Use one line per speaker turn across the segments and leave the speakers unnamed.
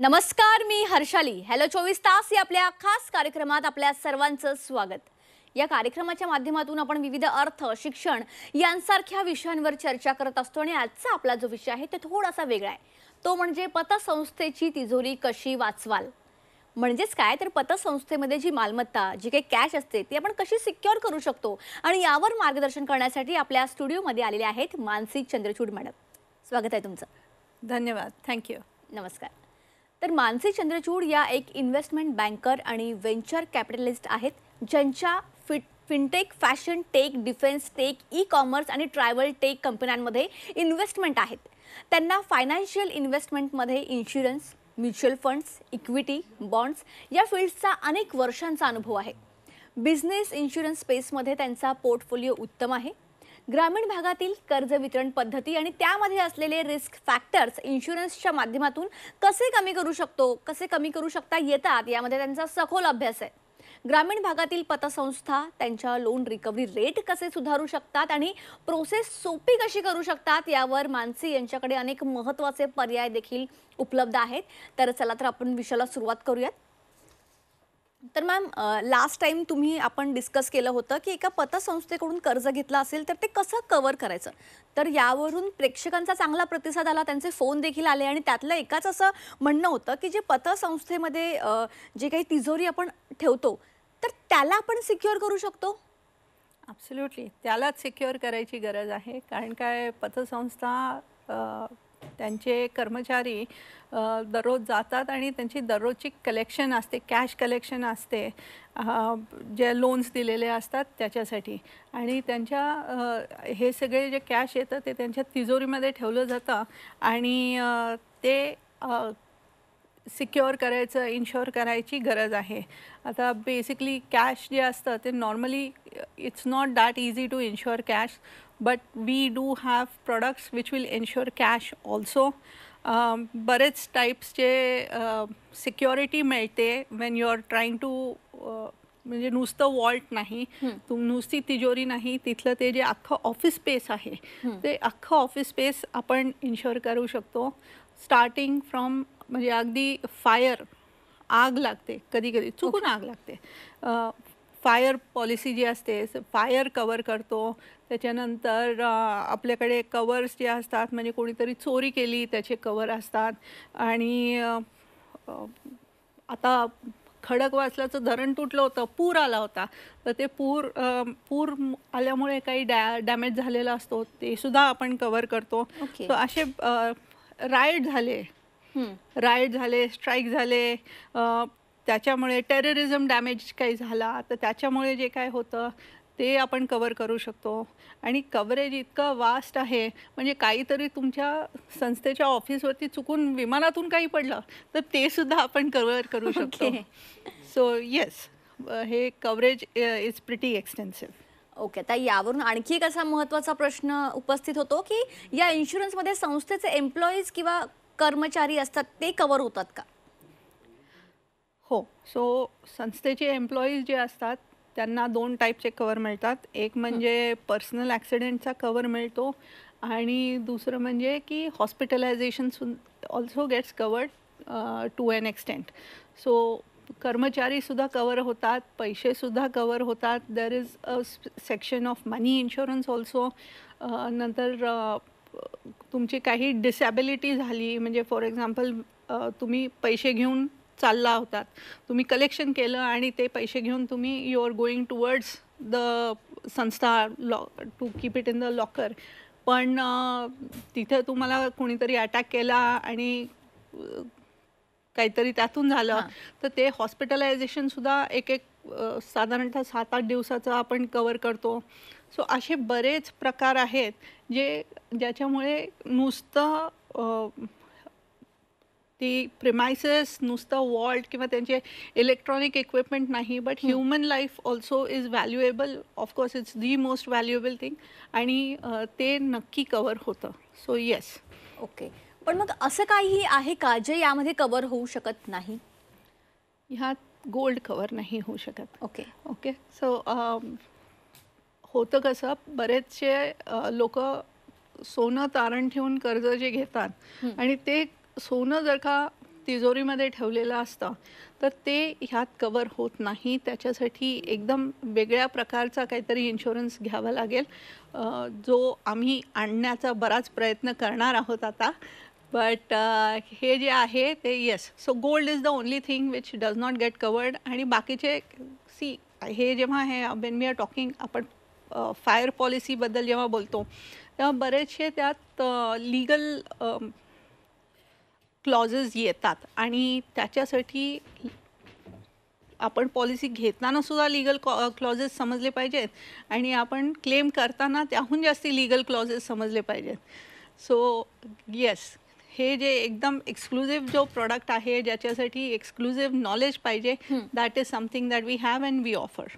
नमस्कार, मी हर्षाली. हॅलो 24 तास या आपल्या खास कार्यक्रमात आपल्या सर्वांचं स्वागत. या कार्यक्रमाच्या माध्यमातून आपण विविध अर्थ, शिक्षण यांसारख्या विषयांवर चर्चा करत असतो आणि आजचा आपला जो विषय आहे तो थोडासा वेगळा आहे. तो म्हणजे पतसंस्थेची तिजोरी कशी वाचवाल. म्हणजेच काय तर पतसंस्थेमध्ये जी मालमत्ता, जी काही कॅश असते ती आपण कशी सिक्युअर करू शकतो आणि यावर मार्गदर्शन करण्यासाठी आपल्या स्टुडिओमध्ये आलेले आहेत मानसी चंद्रचूड मॅडम. स्वागत आहे तुमचं.
धन्यवाद. थँक्यू.
नमस्कार. तर मानसी चंद्रचूड या एक इन्व्हेस्टमेंट बँकर आणि वेंचर कॅपिटलिस्ट आहेत, ज्यांच्या fintech, fashion tech, defence tech, e commerce आणि ट्रॅव्हल टेक कंपन्यांमध्ये इन्व्हेस्टमेंट आहेत. त्यांना फायनान्शियल इन्व्हेस्टमेंटमध्ये insurance, mutual funds, equity, bonds या फील्ड्सचा अनेक वर्षांचा अनुभव आहे. बिझनेस इन्शुरन्स स्पेसमध्ये त्यांचा पोर्टफोलिओ उत्तम आहे. ग्रामीण भागातील कर्ज वितरण पद्धती आणि त्यामध्ये असलेले रिस्क फॅक्टर्स इन्शुरन्सच्या माध्यमातून कसे कमी करू शकता येतात यामध्ये त्यांचा सखोल अभ्यास आहे. ग्रामीण भागातील पतसंस्था त्यांच्या लोन रिकव्हरी रेट कसे सुधारू शकतात आणि प्रोसेस सोपी कशी करू शकतात यावर मानसी यांच्याकडे अनेक महत्त्वाचे पर्याय देखील उपलब्ध आहेत. तर चला तर आपण विषयाला सुरुवात करूयात. तर मॅम, लास्ट टाइम आपण डिस्कस केलं होतं की एका पतसंस्थेकडून कर्ज घेतलं असेल तर ते कसं कव्हर करायचं. तर यावरून प्रेक्षकांचा चांगला प्रतिसाद आला, त्यांचे फोन देखील आले आणि त्यातलं एकाच असं म्हणणं होतं की जे पतसंस्थेमध्ये जे काही तिजोरी आपण ठेवतो तर त्याला आपण सिक्युअर करू शकतो.
ॲब्सोल्युटली त्यालाच सिक्युअर करायची गरज आहे. कारण काय, पतसंस्था त्यांचे कर्मचारी दररोज जातात आणि त्यांची दररोजची कलेक्शन असते, कॅश कलेक्शन असते, जे लोन्स दिलेले असतात त्याच्यासाठी. आणि त्यांच्या हे सगळे जे कॅश येतं ते त्यांच्या तिजोरीमध्ये ठेवलं जातं आणि ते सिक्युअर करायचं, इन्शुअर करायची गरज आहे. आता बेसिकली कॅश जे असतं ते normally it's not that easy to insure cash, but we do have products which will insure cash also. बरेच टाईप्सचे सिक्युरिटी मिळते when you are trying to, म्हणजे नुसतं वॉल्ट नाही, नुसती तिजोरी नाही, तिथलं ते जे अख्खं ऑफिस स्पेस आहे ते अख्खं ऑफिस स्पेस आपण इन्शुअर करू शकतो. स्टार्टिंग फ्रॉम, म्हणजे अगदी फायर, आग लागते, कधी कधी चुकून आग लागते, फायर पॉलिसी जी असते फायर कवर करतो. त्याच्यानंतर आपल्याकडे कवर्स जे असतात, म्हणजे कोणीतरी चोरी केली त्याचे कवर असतात. आणि आता खडकवासलाचं धरण तुटलं होतं, पूर आला होता, तर ते पूर आल्यामुळे काही डॅमेज झालेला असतो ते सुद्धा आपण कवर करतो. सो असे राईट झाले, स्ट्राईक झाले, त्याच्यामुळे टेररिझम डॅमेज काही झाला तर त्याच्यामुळे जे काय होतं ते आपण कवर करू शकतो. आणि कव्हरेज इतकं वास्ट आहे, म्हणजे काहीतरी तुमच्या संस्थेच्या ऑफिसवरती चुकून विमानातून काही पडलं तर ते सुद्धा आपण कव्हर करू शकतो. सो येस, हे coverage is pretty extensive.
Okay. तर यावरून आणखी एक असा महत्त्वाचा प्रश्न उपस्थित होतो की या इन्शुरन्समध्ये संस्थेचे एम्प्लॉईज किंवा कर्मचारी असतात ते कव्हर होतात का.
हो. सो संस्थेचे एम्प्लॉईज जे असतात त्यांना 2 टाईपचे कवर मिळतात. एक म्हणजे पर्सनल ॲक्सिडेंटचा कवर मिळतो आणि दुसरं म्हणजे की hospitalisation also gets covered to an extent. So कर्मचारीसुद्धा कवर होतात, पैसेसुद्धा कवर होतात. There is a section of money insurance also. नंतर तुमची काही डिसॅबिलिटी झाली, म्हणजे फॉर एक्झाम्पल तुम्ही पैसे घेऊन चालला होतात, तुम्ही कलेक्शन केलं आणि ते पैसे घेऊन तुम्ही you are going towards the संस्था to keep it in the locker, पण तिथे तुम्हाला कोणीतरी अटॅक केला आणि काहीतरी त्यातून झालं तर ते हॉस्पिटलायझेशनसुद्धा एक साधारणतः 7-8 दिवसाचं आपण कवर करतो. सो असे बरेच प्रकार आहेत ज्याच्यामुळे नुसतं ती प्रिमायसेस, नुसतं वॉल्ट किंवा त्यांचे इलेक्ट्रॉनिक इक्विपमेंट नाही, but human life also is valuable. Of course it's the most valuable thing आणि ते नक्की कवर होतं. So yes.
ओके. पण मग असं काही आहे का जे यामध्ये कव्हर होऊ शकत नाही.
ह्यात गोल्ड कवर नाही होऊ शकत.
ओके.
सो होतं कसं, बरेचसे लोक सोनं तारण ठेवून कर्ज जे घेतात आणि ते सोनं जर का तिजोरीमध्ये ठेवलेलं असतं तर ते ह्यात कवर होत नाही. त्याच्यासाठी एकदम वेगळ्या प्रकारचा काहीतरी इन्शुरन्स घ्यावा लागेल, जो आम्ही आणण्याचा बराच प्रयत्न करणार आहोत आता. बट हे जे आहे ते yes, so gold is the only thing which does not get covered. आणि बाकीचे सी हे जेव्हा हे वेन वी आर टॉकिंग, आपण फायर पॉलिसीबद्दल जेव्हा बोलतो तेव्हा बरेचसे त्यात लीगल क्लॉजेस येतात आणि त्याच्यासाठी आपण पॉलिसी घेताना सुद्धा लीगल क्लॉजेस समजले पाहिजेत आणि आपण क्लेम करताना त्याहून जास्ती लीगल क्लॉजेस समजले पाहिजेत. सो येस, हे जे एकदम एक्सक्लुझिव्ह जो प्रोडक्ट आहे, ज्याच्यासाठी एक्सक्लुझिव्ह नॉलेज पाहिजे, that is something that we have and we offer.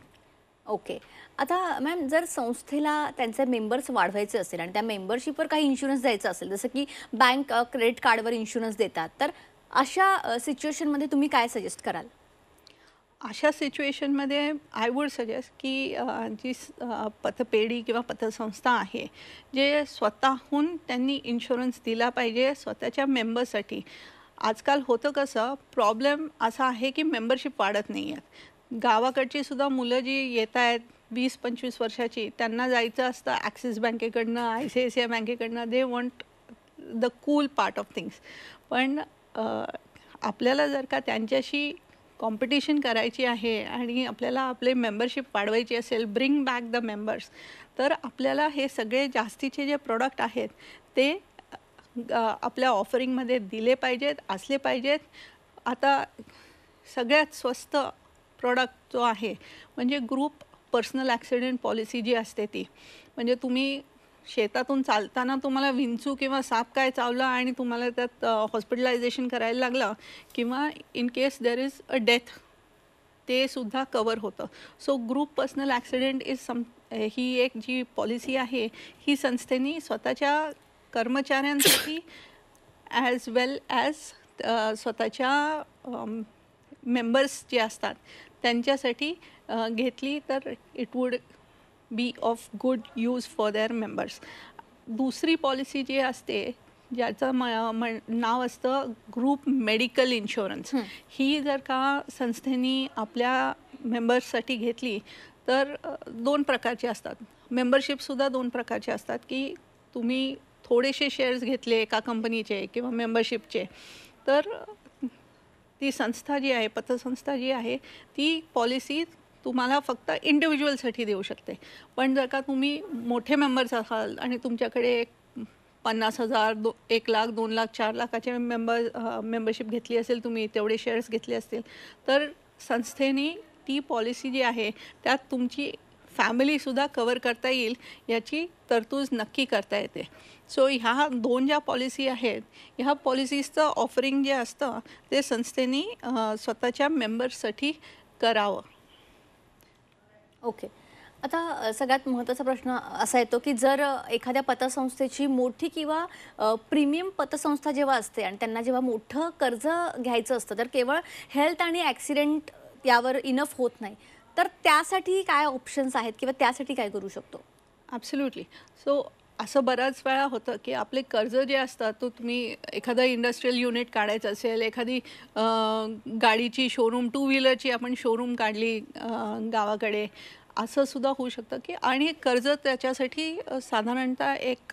Okay. आता मॅम, जर संस्थेला त्यांचे मेंबर्स वाढवायचे असेल आणि त्या मेंबरशिपवर काही इन्शुरन्स द्यायचा असेल, जसं की बँक क्रेडिट कार्डवर इन्शुरन्स देतात, तर अशा सिच्युएशनमध्ये तुम्ही काय सजेस्ट कराल?
अशा सिच्युएशनमध्ये आय वूड सजेस्ट की जी पतपेढी किंवा पतसंस्था आहे, जे स्वतःहून त्यांनी इन्शुरन्स दिला पाहिजे स्वतःच्या मेंबर्ससाठी. आजकाल होतं कसं, प्रॉब्लेम असा आहे की मेंबरशिप वाढत नाही आहेत. गावाकडची सुद्धा मुलं जी येत आहेत 20-25 वर्षाची, त्यांना जायचं असतं ॲक्सिस बँकेकडनं, ICICI बँकेकडनं. They want the cool part of things. पण आपल्याला जर का त्यांच्याशी कॉम्पिटिशन करायची आहे आणि आपल्याला आपले मेंबरशिप वाढवायची असेल, ब्रिंग बॅक द मेंबर्स, तर आपल्याला हे सगळे जास्तीचे जे प्रोडक्ट आहेत ते आपल्या ऑफरिंगमध्ये दिले पाहिजेत, असले पाहिजेत. आता सगळ्यात स्वस्त प्रोडक्ट जो आहे म्हणजे ग्रुप पर्सनल ॲक्सिडेंट पॉलिसी जी असते ती. म्हणजे तुम्ही शेतातून चालताना तुम्हाला विंचू किंवा साप काय चावला आणि तुम्हाला त्यात हॉस्पिटलायझेशन करायला लागलं, किंवा in case there is a death, ते सुद्धा कवर होतं. So group personal accident is he एक जी पॉलिसी आहे, ही संस्थेने स्वतःच्या कर्मचाऱ्यांसाठी ॲज वेल ॲज स्वतःच्या मेंबर्स जे असतात त्यांच्यासाठी घेतली तर it would be of good use for their members. दुसरी पॉलिसी जी असते, ज्याचं नाव असतं ग्रुप मेडिकल इन्शुरन्स, ही जर का संस्थेने आपल्या मेंबर्ससाठी घेतली तर 2 प्रकारचे असतात. मेंबरशिपसुद्धा 2 प्रकारचे असतात, की तुम्ही थोडेसे शेअर्स घेतले एका कंपनीचे किंवा मेंबरशिपचे, तर ती संस्था जी आहे, पतसंस्था जी आहे, ती पॉलिसी तुम्हाला फक्त इंडिव्हिज्युअलसाठी देऊ शकते. पण जर का तुम्ही मोठे मेंबर्स असाल आणि तुमच्याकडे 50,000, 1 लाख, 2 लाख, 4 लाखाचे मेंबरशिप घेतली असेल, तुम्ही तेवढे शेअर्स घेतले असतील, तर संस्थेने ती पॉलिसी जी आहे त्यात तुमची फॅमिलीसुद्धा कवर करता येईल याची तरतूद नक्की करता येते. सो ह्या 2 ज्या पॉलिसी आहेत, ह्या पॉलिसीजचं ऑफरिंग जे असतं ते संस्थेने स्वतःच्या मेंबर्ससाठी करावं.
ओके. आता सगळ्यात महत्त्वाचा प्रश्न असा येतो की जर एखाद्या पतसंस्थेची मोठी किंवा प्रीमियम पतसंस्था जेव्हा असते आणि त्यांना जेव्हा मोठं कर्ज घ्यायचं असतं, तर केवळ हेल्थ आणि ॲक्सिडेंट यावर इनफ होत नाही, तर त्यासाठी काय ऑप्शन्स आहेत किंवा त्यासाठी काय करू शकतो?
ॲब्सोल्युटली. सो असं बऱ्याच वेळा होतं की आपले कर्ज जे असतात, तो तुम्ही एखादं इंडस्ट्रियल युनिट काढायचं असेल, एखादी गाडीची शोरूम, 2 व्हीलरची आपण शोरूम काढली गावाकडे, असं सुद्धा होऊ शकतं की, आणि कर्ज त्याच्यासाठी साधारणतः एक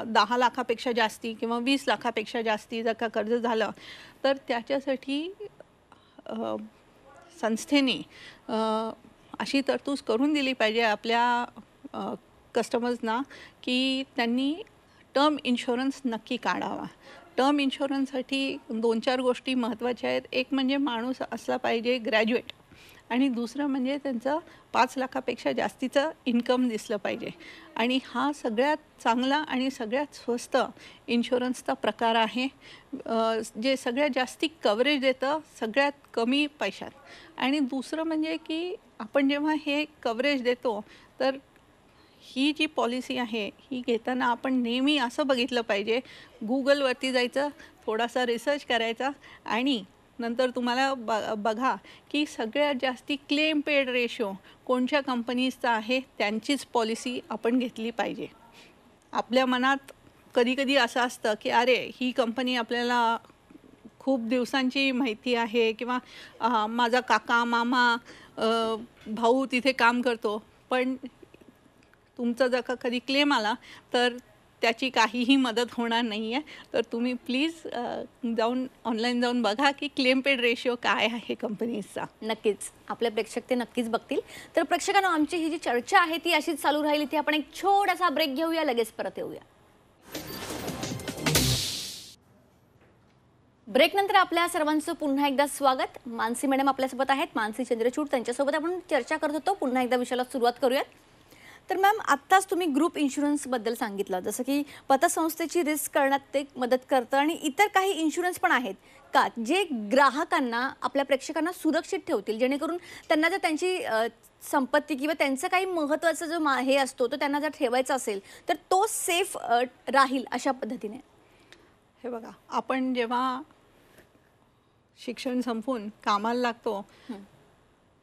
10 लाखापेक्षा जास्ती किंवा 20 लाखापेक्षा जास्ती जर का कर्ज झालं, तर त्याच्यासाठी संस्थेने अशी तरतूद करून दिली पाहिजे आपल्या कस्टमर्सना की त्यांनी टर्म इन्शुरन्स नक्की काढावा. टर्म इन्शुरन्ससाठी 2-4 गोष्टी महत्त्वाच्या आहेत. एक म्हणजे माणूस असला पाहिजे ग्रॅज्युएट, आणि दुसरं म्हणजे त्यांचं 5 लाखापेक्षा जास्तीचं इन्कम दिसलं पाहिजे. आणि हा सगळ्यात चांगला आणि सगळ्यात स्वस्त इन्शुरन्सचा प्रकार आहे, जे सगळ्यात जास्ती कव्हरेज देतं सगळ्यात कमी पैशात. आणि दुसरं म्हणजे की आपण जेव्हा हे कव्हरेज देतो, तर ही जी पॉलिसी आहे ही घेताना आपण नेहमी असं बघितलं पाहिजे, गुगलवरती जायचं, थोडासा रिसर्च करायचा, आणि नंतर तुम्हाला बघा की सगळ्यात जास्ती क्लेम पेड रेशो कोणत्या कंपनीजचा आहे, त्यांचीच पॉलिसी आपण घेतली पाहिजे. आपल्या मनात कधी कधी असं असतं की अरे, ही कंपनी आपल्याला खूप दिवसांची माहिती आहे किंवा माझा काका मामा भाऊ तिथे काम करतो, पण तुमचा जर का कधी क्लेम आला तर त्याची काहीही मदत होणार नाही आहे. तर तुम्ही प्लीज ऑनलाईन जाऊन बघा की क्लेम पेड रेशिओ काय आहे कंपनीजचा.
नक्कीच आपले प्रेक्षक ते नक्कीच बघतील. तर प्रेक्षकांनो, आमची ही जी चर्चा आहे ती अशीच चालू राहिली. ती आपण एक छोटासा ब्रेक घेऊया, लगेच परत येऊया. ब्रेक नंतर आपल्या सर्वांचं पुन्हा एकदा स्वागत. मानसी मॅडम आपल्यासोबत आहेत, मानसी चंद्रचूड. त्यांच्यासोबत आपण चर्चा करत होतो. पुन्हा एकदा विषयाला सुरुवात करूयात. तर मॅम, आत्ताच तुम्ही ग्रुप इन्शुरन्सबद्दल सांगितलं, जसं की पतसंस्थेची रिस्क करण्यात ते मदत करतं आणि इतर काही इन्शुरन्स पण आहेत का जे ग्राहकांना, आपल्या प्रेक्षकांना सुरक्षित ठेवतील, जेणेकरून त्यांना जर त्यांची संपत्ती किंवा त्यांचं काही महत्त्वाचा जो हे असतो तो त्यांना जर ठेवायचा असेल तर तो सेफ राहील अशा पद्धतीने?
हे बघा, आपण जेव्हा शिक्षण संपवून कामाला लागतो,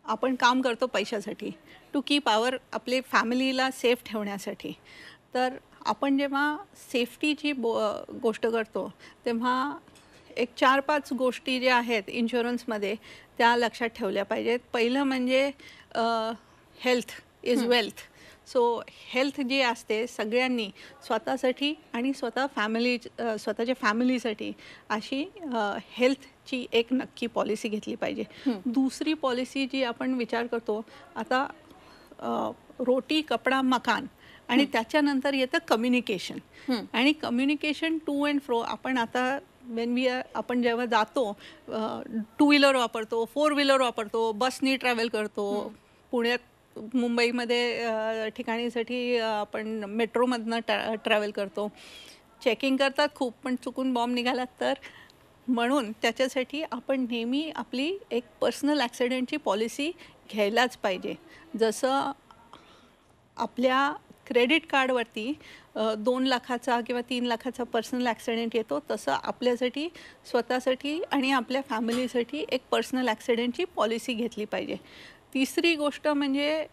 आपण काम करतो पैशासाठी, टू कीप आपले फॅमिलीला सेफ ठेवण्यासाठी. तर आपण जेव्हा सेफ्टीची गोष्ट करतो तेव्हा एक 4-5 गोष्टी ज्या आहेत इन्शुरन्समध्ये त्या लक्षात ठेवल्या पाहिजेत. पहिलं म्हणजे health is wealth. So health जी असते सगळ्यांनी स्वतःसाठी आणि स्वतःच्या फॅमिलीसाठी अशी हेल्थची एक नक्की पॉलिसी घेतली पाहिजे. दुसरी पॉलिसी जी आपण विचार करतो आता, रोटी कपडा मकान, आणि त्याच्यानंतर येतं कम्युनिकेशन. आणि कम्युनिकेशन टू अँड फ्रो. आपण आता आपण जेव्हा जातो, 2 व्हीलर वापरतो, 4 व्हीलर वापरतो, बसनी ट्रॅव्हल करतो. पुण्यात मुंबईमध्ये ठिकाणीसाठी आपण मेट्रोमधनं ट्रॅव्हल करतो. चेकिंग करतात खूप, पण चुकून बॉम्ब निघाला तर. म्हणून त्याच्यासाठी आपण नेहमी आपली एक पर्सनल ॲक्सिडेंटची पॉलिसी घ्यायलाच पाहिजे. जसं आपल्या क्रेडिट कार्डवरती 2 लाखाचा किंवा 3 लाखाचा पर्सनल ॲक्सिडेंट येतो, तसं आपल्यासाठी, स्वतःसाठी आणि आपल्या फॅमिलीसाठी एक पर्सनल ॲक्सिडेंटची पॉलिसी घेतली पाहिजे. तिसरी गोष्ट म्हणजे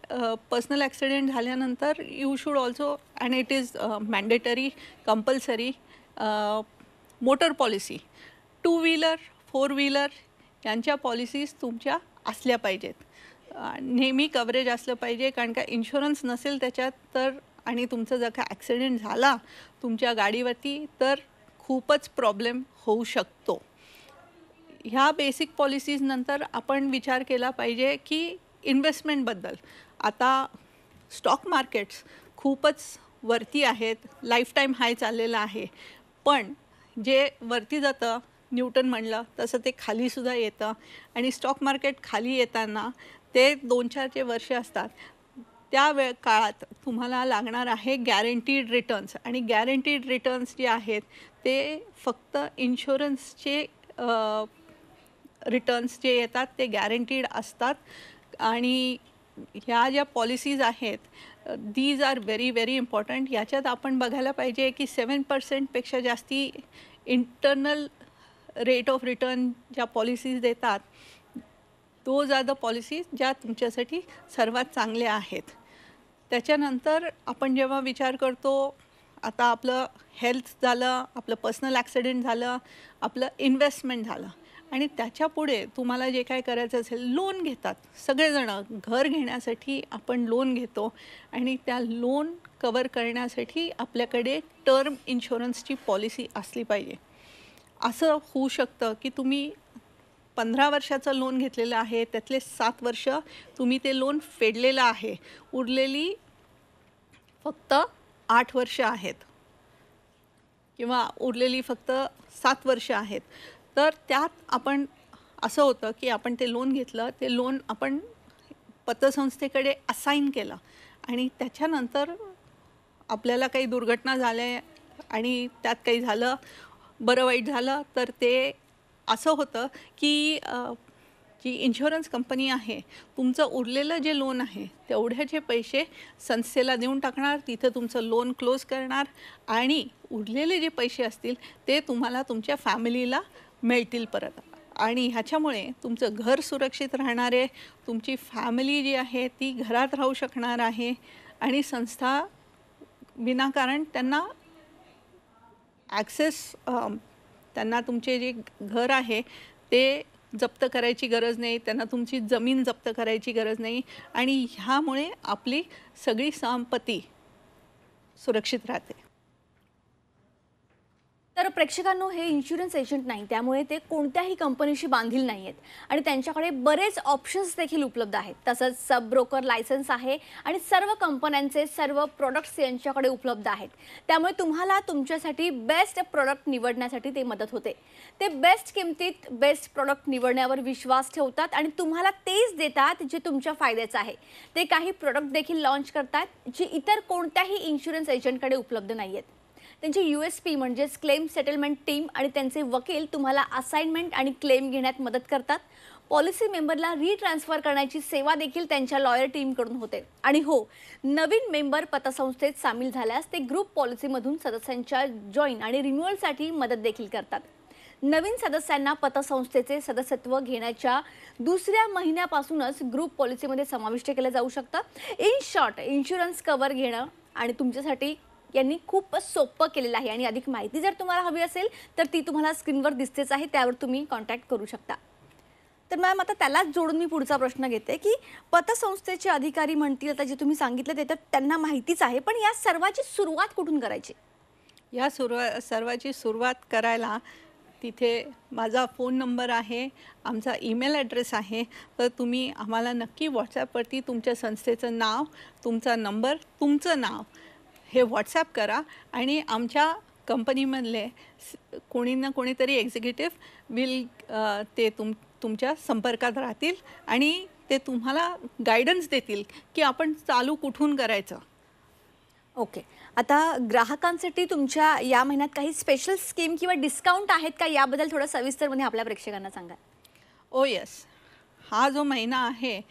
पर्सनल ॲक्सिडेंट झाल्यानंतर you should also, and it is mandatory, compulsory, motor policy. 2 wheeler 4 wheeler यांच्या पॉलिसीज तुमच्या असल्या पाहिजेत. नेहमी कव्हरेज असलं पाहिजे, कारण का इन्शुरन्स नसेल त्याच्यात तर, आणि तुमचं जर का ॲक्सिडेंट झाला तुमच्या गाडीवरती तर खूपच प्रॉब्लेम होऊ शकतो. ह्या बेसिक पॉलिसीज नंतर आपण विचार केला पाहिजे की इन्व्हेस्टमेंटबद्दल. आता स्टॉक मार्केट्स खूपच वरती आहेत, लाईफ टाईम हाय चाललेला आहे, पण जे वरती जातं, न्यूटन म्हणलं तसं ते खालीसुद्धा येतं. आणि स्टॉक मार्केट खाली येताना ते 2-4 वर्ष असतात. त्या काळात तुम्हाला लागणार आहे गॅरंटीड रिटर्न्स. आणि गॅरंटीड रिटर्न्स जे आहेत ते फक्त इन्शुरन्सचे रिटर्न्स जे येतात ते गॅरंटीड असतात. आणि ह्या ज्या पॉलिसीज आहेत these are very very important. याच्यात आपण बघायला पाहिजे की 7% जास्ती इंटरनल रेट ऑफ रिटर्न ज्या पॉलिसीज देतात, दोज आर द पॉलिसीज ज्या तुमच्यासाठी सर्वात चांगल्या आहेत. त्याच्यानंतर आपण जेव्हा विचार करतो, आता आपलं हेल्थ झालं, आपलं पर्सनल ॲक्सिडेंट झालं, आपलं इन्व्हेस्टमेंट झालं, आणि त्याच्या पुढे तुम्हाला जे काय करायचं असेल, लोन घेतात सगळेजणं. घर घेण्यासाठी आपण लोन घेतो, आणि त्या लोन कवर करण्यासाठी आपल्याकडे टर्म इन्शुरन्सची पॉलिसी असली पाहिजे. असं होऊ शकतं की तुम्ही 15 वर्षाचं लोन घेतलेलं आहे, त्यातले 7 वर्ष तुम्ही ते लोन फेडलेलं आहे, उरलेली फक्त 8 वर्ष आहेत किंवा उरलेली फक्त 7 वर्ष आहेत. तर त्यात आपण असं होतं की आपण ते लोन घेतलं, ते लोन आपण पतसंस्थेकडे असाईन केलं, आणि त्याच्यानंतर आपल्याला काही दुर्घटना झाल्या आणि त्यात काही झालं, बरं वाईट झालं, तर ते असं होतं की जी इन्शुरन्स कंपनी आहे तुमचं उरलेलं जे लोन आहे तेवढ्याचे पैसे संस्थेला देऊन टाकणार, तिथं तुमचं लोन क्लोज करणार, आणि उरलेले जे पैसे असतील ते तुम्हाला तुमच्या फॅमिलीला मिळतील परत. आणि ह्याच्यामुळे तुमचं घर सुरक्षित राहणार आहे, तुमची फॅमिली जी आहे ती घरात राहू शकणार आहे, आणि संस्था विनाकारण त्यांना ॲक्सेस त्यांना तुमचे जे घर आहे ते जप्त करायची गरज नाही, त्यांना तुमची जमीन जप्त करायची गरज नाही आणि ह्यामुळे आपली सगळी संपत्ती सुरक्षित राहते.
तर प्रेक्षकांनो, हे इन्शुरन्स एजंट नाही, त्यामुळे ते कोणत्याही कंपनीशी बांधील नाही आहेत आणि त्यांच्याकडे बरेच ऑप्शन्स देखील उपलब्ध आहेत. तसंच सब ब्रोकर लायसन्स आहे आणि सर्व कंपन्यांचे सर्व प्रोडक्ट्स यांच्याकडे उपलब्ध आहेत. त्यामुळे तुम्हाला तुमच्यासाठी बेस्ट प्रोडक्ट निवडण्यासाठी ते मदत होते. ते बेस्ट किमतीत बेस्ट प्रोडक्ट निवडण्यावर विश्वास ठेवतात आणि तुम्हाला तेच देतात जे तुमच्या फायद्याचं आहे. ते काही प्रोडक्ट देखील लॉन्च करतात जे इतर कोणत्याही इन्शुरन्स एजंटकडे उपलब्ध नाही आहेत. त्यांची USP म्हणजेच क्लेम सेटलमेंट टीम आणि त्यांचे वकील तुम्हाला असाइनमेंट आणि क्लेम घेण्यात मदत करतात. पॉलिसी मेंबरला रिट्रान्सफर करण्याची सेवा देखील त्यांच्या लॉयर टीमकडून होते. आणि हो, नवीन मेंबर पतसंस्थेत सामील झाल्यास ते ग्रुप पॉलिसीमधून सदस्यांच्या जॉईन आणि रिन्युअलसाठी मदत देखील करतात. नवीन सदस्यांना पतसंस्थेचे सदस्यत्व घेण्याच्या दुसऱ्या महिन्यापासूनच ग्रुप पॉलिसीमध्ये समाविष्ट केलं जाऊ शकतं. इन शॉर्ट, इन्शुरन्स कव्हर घेणं आणि तुमच्यासाठी यांनी खूप सोपं केलेलं आहे. आणि अधिक माहिती जर तुम्हाला हवी असेल तर ती तुम्हाला स्क्रीनवर दिसतेच आहे, त्यावर तुम्ही कॉन्टॅक्ट करू शकता. तर मॅम, आता त्यालाच जोडून मी पुढचा प्रश्न घेते की पतसंस्थेचे अधिकारी म्हणतील, आता जे तुम्ही सांगितलं ते तर त्यांना माहितीच आहे, पण या सर्वाची सुरुवात कुठून करायची?
या सर्वाची सुरुवात करायला तिथे माझा फोन नंबर आहे, आमचा ईमेल ॲड्रेस आहे. तर तुम्ही आम्हाला नक्की व्हॉट्सॲपवरती तुमच्या संस्थेचं नाव, तुमचा नंबर, तुमचं नाव हे व्हॉट्सॲप करा आणि आमच्या कंपनीमधले कोणी ना कोणीतरी एक्झिक्युटिव्ह विल ते तुमच्या संपर्कात राहतील आणि ते तुम्हाला गायडन्स देतील की आपण चालू कुठून करायचं.
ओके. आता ग्राहकांसाठी तुमच्या या महिन्यात काही स्पेशल स्कीम किंवा डिस्काउंट आहेत का, याबद्दल थोडं सविस्तरमध्ये आपल्या प्रेक्षकांना सांगा.
ओ येस, हा जो महिना आहे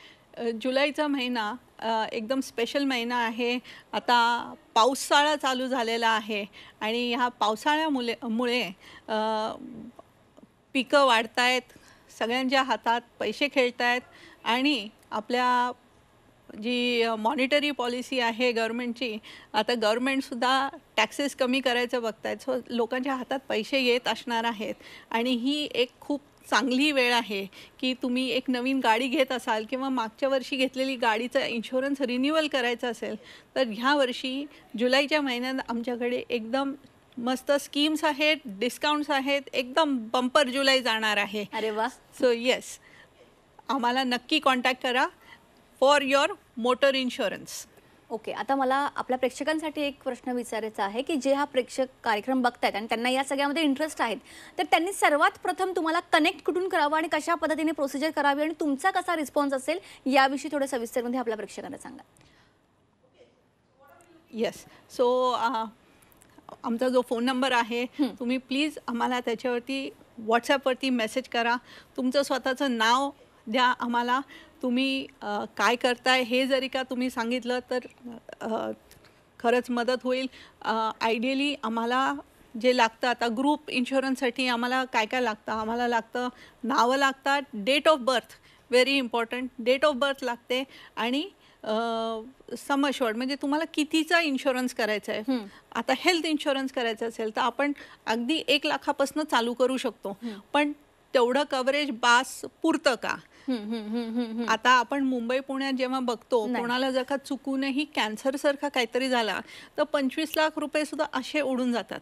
जुलैचा महिना एकदम स्पेशल महिना आहे. आता पावसाळा चालू झालेला आहे आणि ह्या पावसाळ्यामुळे पिकं वाढत आहेत, सगळ्यांच्या हातात पैसे खेळत आहेत आणि आपल्या जी मॉनिटरी पॉलिसी आहे गव्हर्मेंटची, आता गव्हर्मेंटसुद्धा टॅक्सेस कमी करायचं बघत आहेत. सो लोकांच्या हातात पैसे येत असणार आहेत आणि ही एक खूप चांगली वेळ आहे की तुम्ही एक नवीन गाडी घेत असाल किंवा मागच्या वर्षी घेतलेली गाडीचा इन्शुरन्स रिन्युअल करायचा असेल तर ह्या वर्षी जुलैच्या महिन्यात आमच्याकडे एकदम मस्त स्कीम्स आहेत, डिस्काउंट्स आहेत. एकदम बंपर जुलै जाणार आहे.
अरे वा.
सो येस, आम्हाला नक्की कॉन्टॅक्ट करा for your motor insurance.
Okay. आता मला आपल्या प्रेक्षकांसाठी एक प्रश्न विचारायचा आहे की जे हा प्रेक्षक कार्यक्रम बघतायत आणि त्यांना या सगळ्यामध्ये इंटरेस्ट आहेत, तर त्यांनी सर्वात प्रथम तुम्हाला कनेक्ट कुठून करावं आणि कशा पद्धतीने प्रोसिजर करावी आणि तुमचा कसा रिस्पॉन्स असेल याविषयी थोडं सविस्तरमध्ये आपल्या प्रेक्षकांना सांगा.
येस, सो आमचा जो फोन नंबर आहे तुम्ही प्लीज आम्हाला त्याच्यावरती व्हॉट्सॲपवरती मेसेज करा. तुमचं स्वतःचं नाव द्या आम्हाला, तुम्ही काय करताय हे जरी का तुम्ही सांगितलं तर खरंच मदत होईल. आयडियली आम्हाला जे लागतं, आता ग्रुप इन्शुरन्ससाठी आम्हाला काय काय लागतं, आम्हाला लागतं नावं लागतात, date of birth very important, date of birth लागते आणि सम अश्युअर्ड म्हणजे तुम्हाला कितीचा इन्शुरन्स करायचा आहे. आता हेल्थ इन्शुरन्स करायचं असेल तर आपण अगदी 1 लाखापासून चालू करू शकतो, पण तेवढं कव्हरेज बास पुरतं का? आता आपण मुंबई पुण्यात जेव्हा बघतो कोणाला जर का चुकूनही कॅन्सर सारखा काहीतरी झाला तर 25 लाख रुपये सुद्धा असे उडून जातात.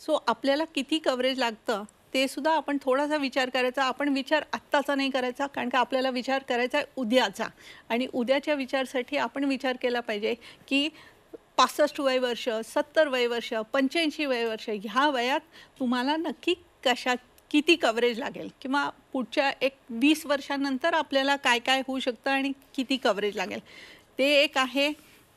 सो आपल्याला किती कव्हरेज लागतं ते सुद्धा आपण थोडासा विचार करायचा. आपण विचार आत्ताचा नाही करायचा, कारण का आपल्याला विचार करायचा आहे उद्याचा, आणि उद्याच्या विचारसाठी आपण विचार केला पाहिजे की 65 वय वर्ष, 70 वय वर्ष, 85 वय वर्ष ह्या वयात तुम्हाला नक्की किती कव्हरेज लागेल किंवा पुढच्या 20 वर्षांनंतर आपल्याला काय काय होऊ शकतं आणि किती कव्हरेज लागेल ते एक आहे.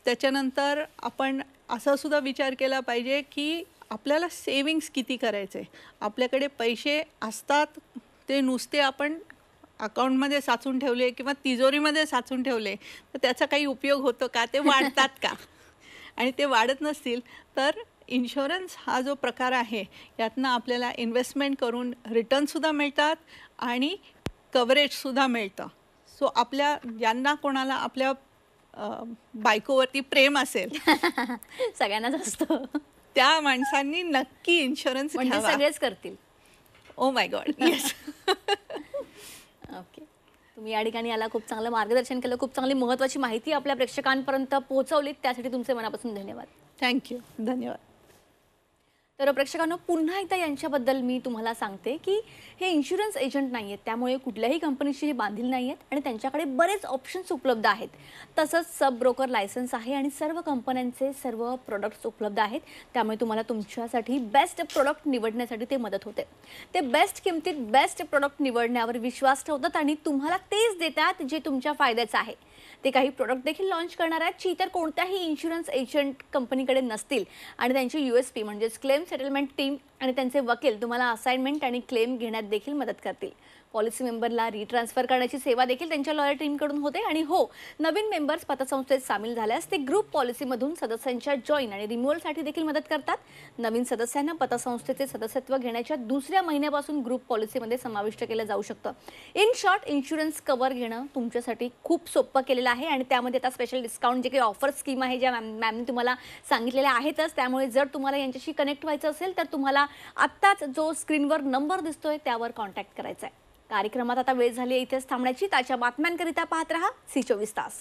त्याच्यानंतर आपण असा सुद्धा विचार केला पाहिजे की आपल्याला सेविंग्स किती करायचे. आपल्याकडे पैसे असतात ते नुसते आपण अकाउंटमध्ये साचून ठेवले किंवा तिजोरीमध्ये साचून ठेवले तर त्याचा काही उपयोग होतो का, ते वाढतात का? आणि ते वाढत नसतील तर इन्शुरन्स हा जो प्रकार आहे यातनं आपल्याला इन्व्हेस्टमेंट करून रिटर्नसुद्धा मिळतात आणि कव्हरेजसुद्धा मिळतं. सो आपल्या ज्यांना कोणाला आपल्या बायकोवरती प्रेम असेल
सगळ्यांनाच असतं
त्या माणसांनी नक्की इन्शुरन्स
म्हणजे
घ्यावा.
सगळेच करतील.
Oh my God, yes.
Okay, तुम्ही या ठिकाणी याला खूप चांगलं मार्गदर्शन केलं, खूप चांगली महत्त्वाची माहिती आपल्या प्रेक्षकांपर्यंत पोहोचवलीत, त्यासाठी तुमचे मनापासून धन्यवाद.
थँक्यू, धन्यवाद.
तर प्रेक्षकांनो, पुन्हा एकदा यांच्याबद्दल मी तुम्हाला सांगते की हे इन्शुरन्स एजंट नाही आहेत, त्यामुळे कुठल्याही कंपनीशी हे बांधील नाही आहेत आणि त्यांच्याकडे बरेच ऑप्शन्स उपलब्ध आहेत. तसंच सब ब्रोकर लायसन्स आहे आणि सर्व कंपन्यांचे सर्व प्रोडक्ट्स उपलब्ध आहेत, त्यामुळे तुम्हाला तुमच्यासाठी बेस्ट प्रोडक्ट निवडण्यासाठी ते मदत होते. ते बेस्ट किमतीत बेस्ट प्रोडक्ट निवडण्यावर विश्वास ठेवतात आणि तुम्हाला तेच देतात जे तुमच्या फायद्याचं आहे. ते काही प्रोडक्ट देखील लॉन्च करणार आहेत जी इतर कोणत्याही इन्शुरन्स एजंट कंपनीकडे नसतील आणि त्यांची USP म्हणजेच क्लेम सेटलमेंट टीम आणि त्यांचे वकील तुम्हाला असाइनमेंट आणि क्लेम घेण्यात देखील मदत करतील. पॉलिसी मेंबरला रिट्रान्सफर करण्याची सेवा देखील त्यांच्या लॉयर टीमकडून होते. आणि हो, नवीन मेंबर्स पतसंस्थेत सामील झाल्यास ते ग्रुप पॉलिसीमधून सदस्यांच्या जॉईन आणि रिन्युअलसाठी देखील मदत करतात. नवीन सदस्यांना पतसंस्थेचे सदस्यत्व घेण्याच्या दुसऱ्या महिन्यापासून ग्रुप पॉलिसीमध्ये समाविष्ट केलं जाऊ शकतं. इन शॉर्ट, इन्शुरन्स कव्हर घेणं तुमच्यासाठी खूप सोपं केलेलं आहे आणि त्यामध्ये आता स्पेशल डिस्काउंट जे काही ऑफर स्कीम आहे ज्या मॅमने तुम्हाला सांगितलेल्या आहेतच. त्यामुळे जर तुम्हाला यांच्याशी कनेक्ट व्हायचं असेल तर तुम्हाला आत्ताच जो स्क्रीनवर नंबर दिसतोय त्यावर कॉन्टॅक्ट करायचा आहे. कार्यक्रमात आता वेळ झाली इथेच थांबण्याची. ताज्या बातम्यांकरिता पाहत रहा C24 तास.